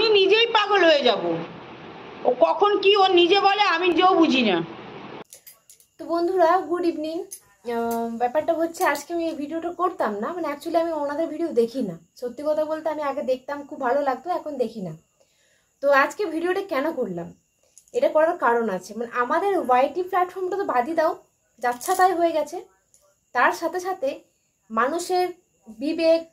আমি নিজেই পাগল হয়ে যাব। ও কখন কি ও নিজে বলে আমি নিজেও বুঝি না। তো বন্ধুরা গুড ইভিনিং। ব্যাপারটা হচ্ছে আজকে আমি এই ভিডিওটা করতাম না, মানে অ্যাকচুয়ালি আমি ওনাদের ভিডিও দেখি না। সত্যি কথা বলতে আমি আগে দেখতাম, খুব ভালো লাগতো, এখন দেখি না। তো আজকে ভিডিওটা কেন করলাম, এটা করার কারণ আছে। মানে আমাদের ওয়াইটি প্ল্যাটফর্মটা তো বাদই দাও, যাচ্ছা তাই হয়ে গেছে। তার সাথে সাথে মানুষের বিবেক,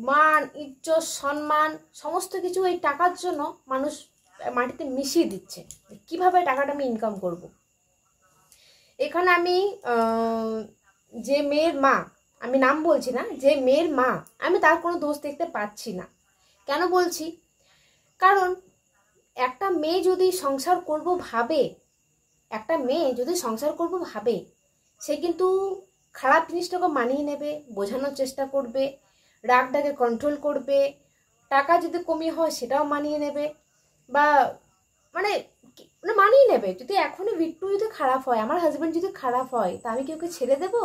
মান, ইজ্জত, সম্মান সমস্ত কিছু এই টাকার জন্য মানুষ মাটিতে মিশিয়ে দিচ্ছে। কিভাবে টাকাটা আমি ইনকাম করব। এখানে আমি যে মেয়ের মা, আমি নাম বলছি না, যে মেয়ের মা, আমি তার কোনো দোষ দেখতে পাচ্ছি না। কেন বলছি? কারণ একটা মেয়ে যদি সংসার করব ভাবে, একটা মেয়ে যদি সংসার করব ভাবে, সে কিন্তু খারাপ জিনিসটাকে মানিয়ে নেবে, বোঝানোর চেষ্টা করবে, রাগটাকে কন্ট্রোল করবে, টাকা যদি কমি হয় সেটাও মানিয়ে নেবে, বা মানে মানে মানিয়ে নেবে। যদি এখনই বিট্টু যদি খারাপ হয়, আমার হাজব্যান্ড যদি খারাপ হয়, তা আমি কি ওকে ছেড়ে দেবো?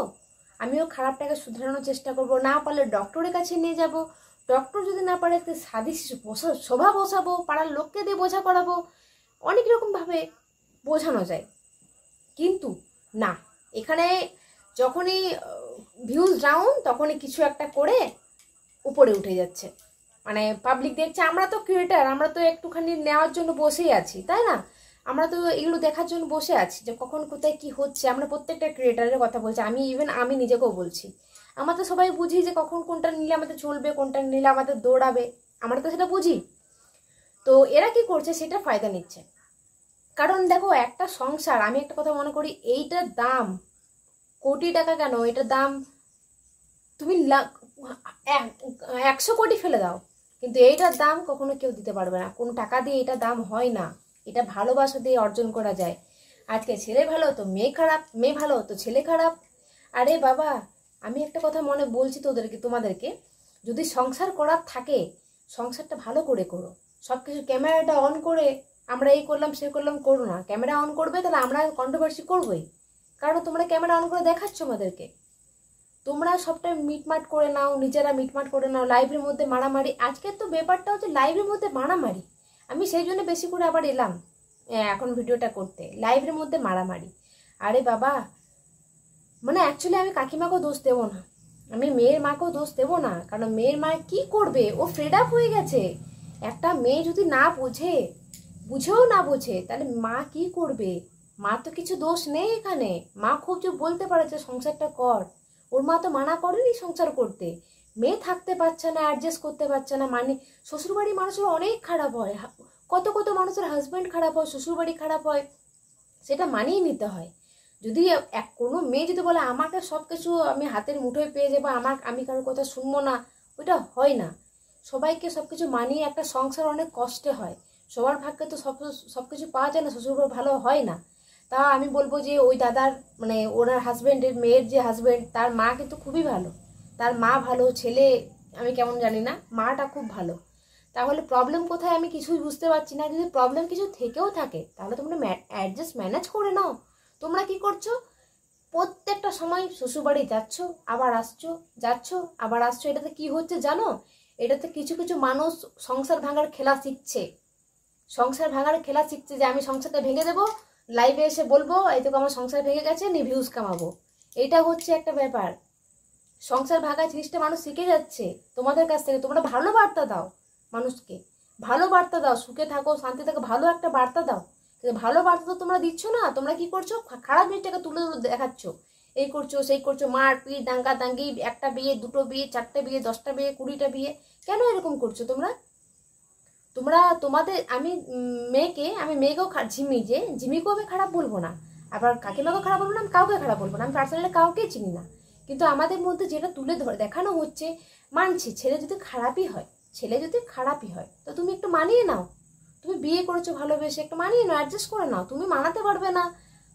আমিও খারাপটাকে শুধরানোর চেষ্টা করব, না পারলে ডক্টরের কাছে নিয়ে যাব, ডক্টর যদি না পারে সাদি শোভা বসাবো, পাড়ার লোককে দিয়ে বোঝা করাবো, অনেক রকমভাবে বোঝানো যায়। কিন্তু না, এখানে যখনই ভিউজ ডাউন তখনই কিছু একটা করে উপরে উঠে যাচ্ছে। মানে পাবলিক দেখছে আমরা তো ক্রিয়েটার, আমরা তো একটুখানি নেওয়ার জন্য বসেই আছি, তাই না? আমরা তো এগুলো দেখার জন্য বসে আছি যে কখন কোথায় কি হচ্ছে। আমরা প্রত্যেকটা ক্রিয়েটারের কথা বলছি, আমি নিজেকেও বলছি। আমরা তো সবাই বুঝি যে কখন কোনটা নিলে আমাদের চলবে, কোনটা নিলে আমাদের দৌড়াবে, আমরা তো সেটা বুঝি। তো এরা কি করছে, সেটা ফায়দা নিচ্ছে। কারণ দেখো, একটা সংসার, আমি একটা কথা মনে করি, এইটার দাম কোটি টাকা কেন, এটার দাম তুমি 100 কোটি ফেলে দাও, কিন্তু এইটার দাম কখনো কেউ দিতে পারবে না। কোনো টাকা দিয়ে এটা দাম হয় না, এটা ভালোবাসা দিয়ে অর্জন করা যায়। আজকে ছেলে ভালো তো মেয়ে খারাপ, মেয়ে ভালো তো ছেলে খারাপ। আরে বাবা, আমি একটা কথা মনে বলছি তোমাদেরকে, যদি সংসার করার থাকে, সংসারটা ভালো করে করো। সব কিছু ক্যামেরাটা অন করে আমরা এই করলাম সে করলাম করো না। ক্যামেরা অন করবে, তাহলে আমরা কন্ট্রোভার্সি করবোই, কারণ তোমরা ক্যামেরা অন করে দেখাচ্ছ আমাদেরকে। তোমরা সবটা মিটমাট করে নাও, নিজেরা মিটমাট করে নাও, লাইভের মধ্যে মারামারি। আজকের তো ব্যাপারটা হচ্ছে লাইভের মধ্যে মারামারি। আমি সেই জন্য বেশি করে আবার এলাম এখন ভিডিওটা করতে, লাইভের মধ্যে মারামারি। আরে বাবা, মানে অ্যাকচুয়ালি আমি কাকিমাকেও দোষ দেবো না, আমি মেয়ের মাকেও দোষ দেবো না, কারণ মেয়ের মা কি করবে, ও ফেড আপ হয়ে গেছে। একটা মেয়ে যদি না বোঝে, বুঝেও না বোঝে, তাহলে মা কি করবে? মা তো কিছু দোষ নেই এখানে। মা খুব যে বলতে পারে যে সংসারটা কর, ওর মা তো মানা করেনি সংসার করতে। মেয়ে থাকতে পারছে না, অ্যাডজাস্ট করতে পারছে না, মানে শ্বশুরবাড়ির মানুষের অনেক খারাপ হয়, কত কত মানুষের হাজব্যান্ড খারাপ হয়, শ্বশুরবাড়ি খারাপ হয়, সেটা মানিয়ে নিতে হয়। যদি কোনো মেয়ে যদি বলে আমাকে সব কিছু আমি হাতের মুঠোয় পেয়ে যাবো, আমি কারোর কথা শুনবো না, ওইটা হয় না। সবাইকে সব কিছু মানিয়ে একটা সংসার অনেক কষ্টে হয়। সবার ভাগ্যে তো সব কিছু পাওয়া যায় না, শ্বশুরবাড়ি ভালো হয় না। তা আমি বলবো যে ওই দাদার, মানে ওনার হাজব্যান্ডের, মেয়ের যে হাজব্যান্ড, তার মা কিন্তু খুবই ভালো, তার মা ভালো, ছেলে আমি কেমন জানি না, মাটা খুব ভালো। তাহলে প্রবলেম কোথায় আমি কিছুই বুঝতে পারছি না। যদি প্রবলেম কিছু থেকেও থাকে, তাহলে তোমরা অ্যাডজাস্ট ম্যানেজ করে নাও। তোমরা কি করছো, প্রত্যেকটা সময় শ্বশুরবাড়ি যাচ্ছ আবার আসছো, যাচ্ছ আবার আসছো। এটাতে কি হচ্ছে জানো? এটাতে কিছু কিছু মানুষ সংসার ভাঙার খেলা শিখছে, সংসার ভাঙার খেলা শিখছে যে আমি সংসারটা ভেঙে দেবো, লাইভে এসে বলবো এই তো আমার সংসার ভেঙে গেছে, নি ভিউজ কামাবো। এটা হচ্ছে একটা ব্যাপার। সংসার ভাঙা জিনিসটা মানুষ শিখে যাচ্ছে তোমাদের কাছ থেকে। তোমরা ভালো বার্তা দাও মানুষকে, ভালো বার্তা দাও, সুখে থাকো, শান্তি থাকো, ভালো একটা বার্তা দাও। কিন্তু ভালো বার্তা তো তোমরা দিচ্ছ না। তোমরা কি করছো, খারাপ জিনিসটাকে তুলে দেখাচ্ছ, এই করছো সেই করছো, মারপিট, দাঙ্গা দাঙ্গি, একটা বিয়ে, দুটো বিয়ে, চারটে বিয়ে, 10টা বিয়ে, 20টা বিয়ে। কেন এরকম করছো তোমরা? তোমরা তোমাদের, আমি মেয়েকেও ঝিমিকেও আমি খারাপ বলবো না, আবার কাকিমাকেও খারাপ বলবো না, আমি কাউকে খারাপ বলবো না, আমি পার্সোনালি কাউকে চিনি না। কিন্তু আমাদের মধ্যে যেটা তুলে দেখানো হচ্ছে, মানছি ছেলে যদি খারাপই হয়, তো তুমি একটু মানিয়ে নাও। তুমি বিয়ে করেছো ভালোবেসে, একটু মানিয়ে নাও, অ্যাডজাস্ট করে নাও। তুমি মানাতে পারবে না,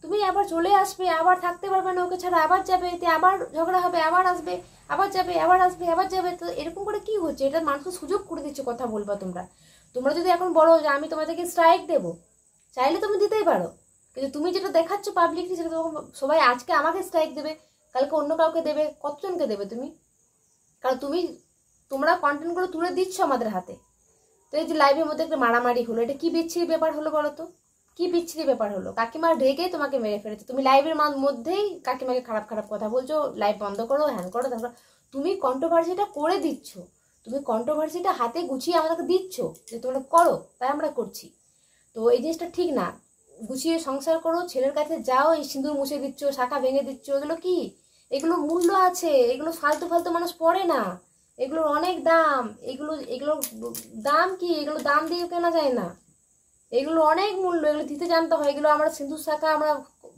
তুমি আবার চলে আসবে, আবার থাকতে পারবে না, ওকে ছাড়া আবার যাবে, এতে আবার ঝগড়া হবে, আবার আসবে, আবার যাবে, আবার আসবে, আবার যাবে। তো এরকম করে কি হচ্ছে? এটা মানুষকে সুযোগ করে দিচ্ছে কথা বলবা তোমরা। তোমরা যদি এখন বলো যে আমি তোমাদেরকে স্ট্রাইক দেবো, চাইলে তুমি দিতেই পারো, কিন্তু তুমি যেটা দেখাচ্ছ পাবলিকলি, সেটা সবাই আজকে আমাকে স্ট্রাইক দেবে, কালকে অন্য কাউকে দেবে, কতজনকে দেবে তুমি? কারণ তোমরা কন্টেন্টগুলো তুলে দিচ্ছ আমাদের হাতে। তো এই যে লাইভের মধ্যে একটা মারামারি হলো, এটা কি বিচ্ছিরি ব্যাপার হলো বলো তো? কি বিচ্ছিরি ব্যাপার হলো? কাকিমার ঢেকে তোমাকে মেরে ফেলেছে, তুমি লাইভের মধ্যেই কাকিমাকে খারাপ খারাপ কথা বলছো, লাইভ বন্ধ করো, হ্যান করো, তারপর তুমি কন্ট্রোভার্সিটা করে দিচ্ছ, তুমি কন্ট্রোভার্সিটা হাতে গুছিয়ে আমাদেরকে দিচ্ছ যে তোমরা করো, তাই আমরা করছি। তো এই জিনিসটা ঠিক না। গুছিয়ে সংসার করো, ছেলের কাছে যাও, এই সিঁদুর মুছে দিচ্ছ, শাখা ভেঙে দিচ্ছ, এগুলো কি? এগুলো মূল্য আছে, এগুলো ফালতু ফালতু মানুষ পড়ে না, এগুলোর অনেক দাম। এগুলোর দাম কি? এগুলো দাম দিয়ে কেনা যায় না, এগুলো অনেক মূল্য, এগুলো দিতে জানতে হয়। এগুলো আমরা সিঁদুর শাখা আমরা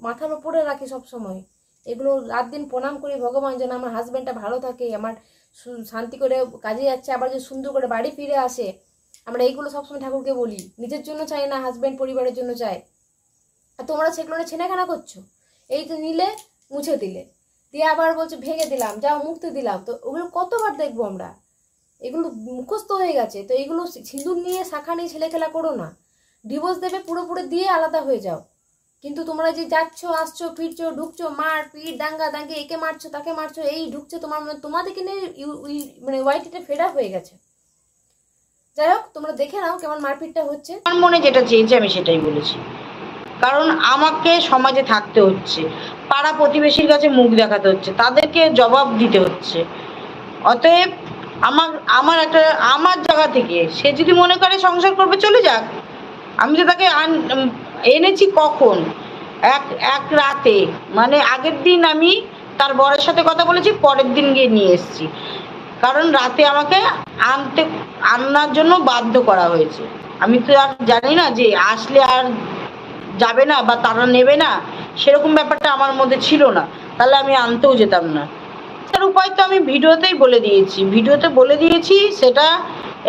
মাথার উপরে রাখি সব সময়, এগুলো রাত দিন প্রণাম করি ভগবান যেন আমার হাজব্যান্ডটা ভালো থাকে, আমার শান্তি করে কাজে যাচ্ছে, আবার যে সুন্দর করে বাড়ি ফিরে আসে, আমরা এইগুলো সবসময় ঠাকুরকে বলি। নিজের জন্য চাই না, হাজব্যান্ড পরিবারের জন্য চাই। আর তোমরা সেগুলো ছেলেখানা করছো, এই তো নিলে মুছে দিলে, দিয়ে আবার বলছে ভেঙে দিলাম, যাও মুক্তি দিলাম। তো ওগুলো কতবার দেখবো আমরা? এগুলো মুখস্থ হয়ে গেছে। তো এগুলো সিঁদুর নিয়ে শাখা নিয়ে ছেলে খেলা করো না, ডিভোর্স দেবে পুরোপুরি দিয়ে আলাদা হয়ে যাও। কিন্তু তোমরা যে যাচ্ছ আসছো ফিরছো ঢুকছো, মার পিট দাঙ্গা দাঙ্গে, একে মারছো তাকে মারছো, এই ঢুকছে তোমাদেরকে নিয়ে মানে ওয়াইটিটা ফেডা হয়ে গেছে। যাই হোক, তোমরা দেখে নাও কেমন মারপিটটা হচ্ছে। আমার মনে যেটা চেয়েছে আমি সেটাই বলেছি, কারণ আমাকে সমাজে থাকতে হচ্ছে, পাড়া প্রতিবেশীর কাছে মুখ দেখাতে হচ্ছে, তাদেরকে জবাব দিতে হচ্ছে। অতএব আমার আমার জায়গা থেকে সে যদি মনে করে সংসার করবে চলে যাক। আমি তো তাকে এনেছি কখন? এক রাতে, মানে আগের দিন আমি তার বরের সাথে কথা বলেছি, পরের দিন গিয়ে নিয়ে এসেছি, কারণ রাতে আমাকে আনার জন্য বাধ্য করা হয়েছে। আমি তো আর জানি না যে আসলে আর যাবে না বা তারা নেবে না, সেরকম ব্যাপারটা আমার মধ্যে ছিল না, তাহলে আমি আনতেও যেতাম না। তার উপায় তো আমি ভিডিওতে বলে দিয়েছি। সেটা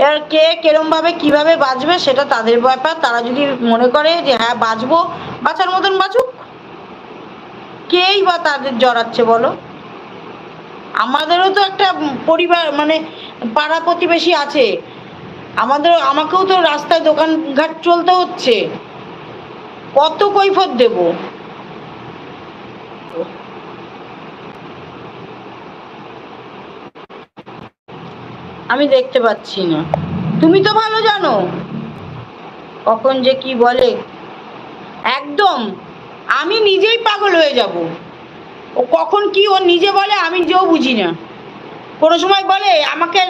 এর কে কেরমভাবে কীভাবে বাঁচবে সেটা তাদের ব্যাপার। তারা যদি মনে করে যে হ্যাঁ বাঁচবো, বাঁচার মতন বাঁচুক, কেই বা তাদের জড়াচ্ছে বলো? আমাদেরও তো একটা পরিবার, মানে পাড়া প্রতিবেশী আছে, আমাকেও তো রাস্তায় দোকানঘাট চলতে হচ্ছে, কত কৈফত দেব? আমি দেখতে পাচ্ছি না, তুমি তো ভালো জানো কখন যে কি বলে। একদম আমি নিজেই পাগল হয়ে যাব। ও কখন কি ও নিজে বলে আমি নিজেও বুঝি না। কোনো সময় বলে আমাকে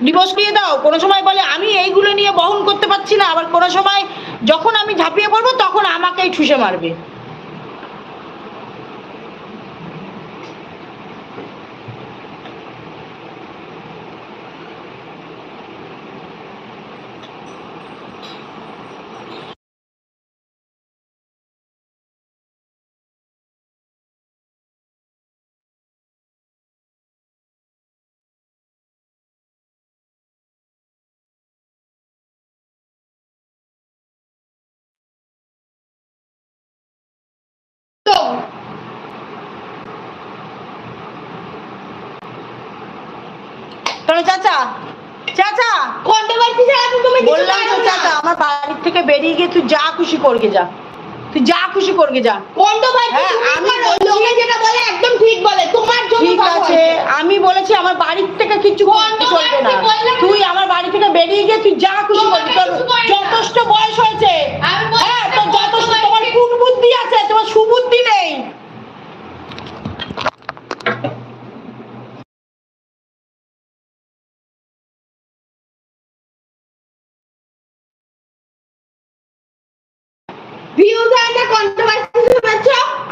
ডিভোর্স দিয়ে দাও, কোনো সময় বলে আমি এইগুলো নিয়ে বহন করতে পারছি না, আবার কোনো সময় যখন আমি ঝাঁপিয়ে পড়বো তখন আমাকেই ঠুসে মারবে। তবে চাচা বললাম তো চাচা, আমার বাড়ির থেকে বেরিয়ে গিয়ে তুই যা খুশি করগে যা, আমি বলেছি আমার বাড়ির থেকে কিছু চলবে না, তুই আমার বাড়ি থেকে বেরিয়ে গিয়ে তুই যা খুশি করবি, তোর যথেষ্ট বয়স হয়েছে, হ্যাঁ তোর যথেষ্ট, তোমার কুটবুদ্ধি আছে, তোমার সুবুদ্ধি নেই।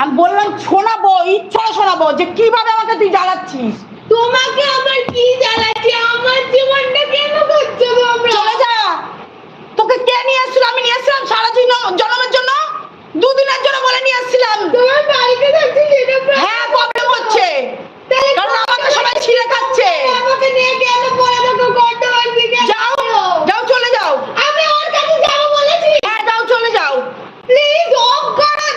আমি বললাম শোনাবো, ইচ্ছা শোনাবো যে কিভাবে আমাকে তুই জ্বালাচ্ছিস। তোমাকে আমার কি জ্বালাচ্ছি? আমার জীবনটা কেন করছো তোমরা? চলে যা, তোকে কে নিয়ে আসছিল? আমি নিয়ে আসছিলাম সারা জন্মের জন্য, দুদিনের জন্য বলে নিয়ে আসছিলাম। তোমার বাড়িতে যাচ্ছি সেটা হ্যাঁ প্রবলেম হচ্ছে, কারণ আমাকে সবাই ছিঁড়ে খাচ্ছে। আমাকে নিয়ে কেন পড়ে থাকো? কন্ট্রোভার্সি কেন? যাও চলে যাও। আমি ওর কাছে যাবো বলেছি। হ্যাঁ যাও চলে যাও প্লিজ অফ করুন।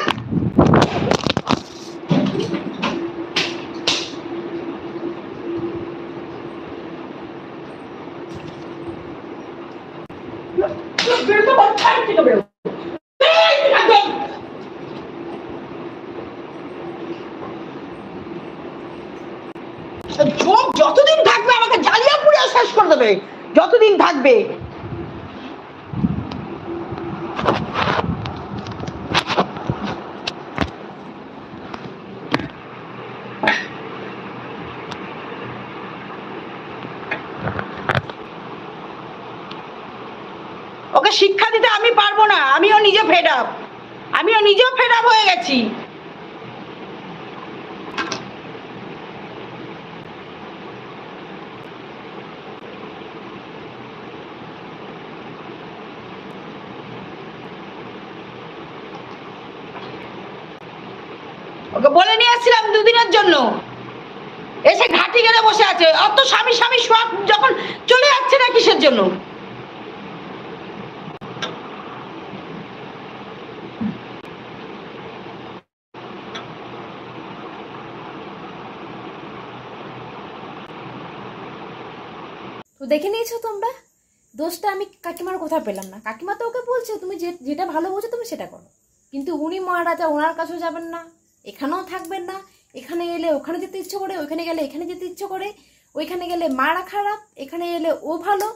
যতদিন থাকবে আমাকে জ্বালিয়ে পুড়িয়ে শেষ করে দেবে, যতদিন থাকবে। ওকে শিক্ষা দিতে আমি পারবো না, আমিও নিজেও ফেড আপ হয়ে গেছি। ওকে বলে নিয়ে এসেছিলাম দুদিনের জন্য, এসে ঘাটি গেলে বসে আছে। অত স্বামী স্বামী সব যখন চলে যাচ্ছে না কিসের জন্য? তো দেখে নিয়েছো তোমরা, দোষটা আমি কাকিমার কোথাও পেলাম না। কাকিমা তো ওকে বলছে তুমি যেটা ভালো বোঝো তুমি সেটা করো, কিন্তু উনি মহারাজা, ওনার কাছেও যাবেন না, এখানেও থাকবেন না। এখানে এলে ওখানে যেতে ইচ্ছে করে, ওইখানে গেলে এখানে যেতে ইচ্ছে করে, ওইখানে গেলে মারা খারাপ, এখানে এলে ও ভালো।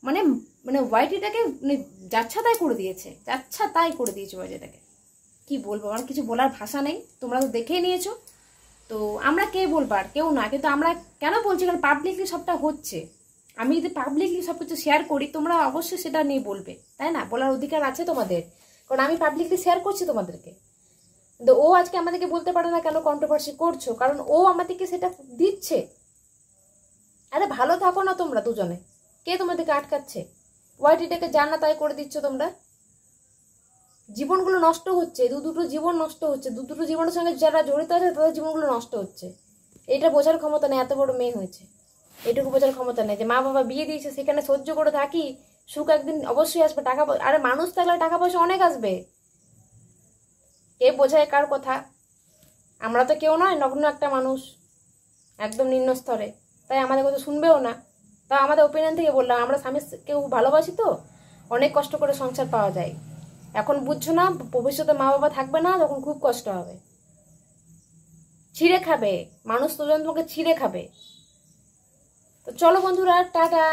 মানে মানে ওয়াইটিটাকে মানে যাচ্ছা তাই করে দিয়েছে, যাচ্ছা তাই করে দিয়েছে ওয়াইটিটাকে। কি বলবো, আমার কিছু বলার ভাষা নেই। তোমরা তো দেখেই নিয়েছো, তো আমরা কে বলবার, কেউ না। কিন্তু আমরা কেন বলছি, কারণ পাবলিকলি সবটা হচ্ছে। আমি যদি পাবলিকলি সব কিছু শেয়ার করি, তোমরা অবশ্যই সেটা নিয়ে বলবে, তাই না? বলার অধিকার আছে তোমাদের, কারণ আমি পাবলিকলি শেয়ার করছি তোমাদেরকে। কিন্তু ও আজকে আমাদেরকে বলতে পারে না কেন কন্ট্রোভার্সি করছো, কারণ ও আমাদেরকে সেটা দিচ্ছে। আরে ভালো থাকো না তোমরা দুজনে, কে তোমাদেরকে আটকাচ্ছে? ওয়াইটিটাকে জানা তাই করে দিচ্ছ তোমরা। জীবনগুলো নষ্ট হচ্ছে, দুটো জীবন নষ্ট হচ্ছে, দুটো জীবনের সঙ্গে যারা জড়িত আছে তাদের জীবনগুলো নষ্ট হচ্ছে। এটা বোঝার ক্ষমতা নেই, এত বড় মেয়ে হয়েছে, এটুকু বোঝার ক্ষমতা নেই যে মা বাবা বিয়ে দিয়েছে সেখানে সহ্য করে থাকি, সুখ একদিন অবশ্যই আসবে। টাকা আরে মানুষ থাকলে টাকা পয়সা অনেক আসবে, কে বোঝায় কার কথা? আমরা তো কেউ নয়, নগ্ন একটা মানুষ, একদম নিম্ন স্তরে, তাই আমাদের কথা শুনবেও না। তা আমাদের ওপিনিয়ন থেকে বললাম, আমরা স্বামী কেউ ভালোবাসি তো অনেক কষ্ট করে সংসার পাওয়া যায়। এখন বুঝছো না, ভবিষ্যতে মা বাবা থাকবে না, তখন খুব কষ্ট হবে। ছিঁড়ে খাবে মানুষ, তো তোমাকে ছিঁড়ে খাবে। তো চলো বন্ধুরা, টাটা।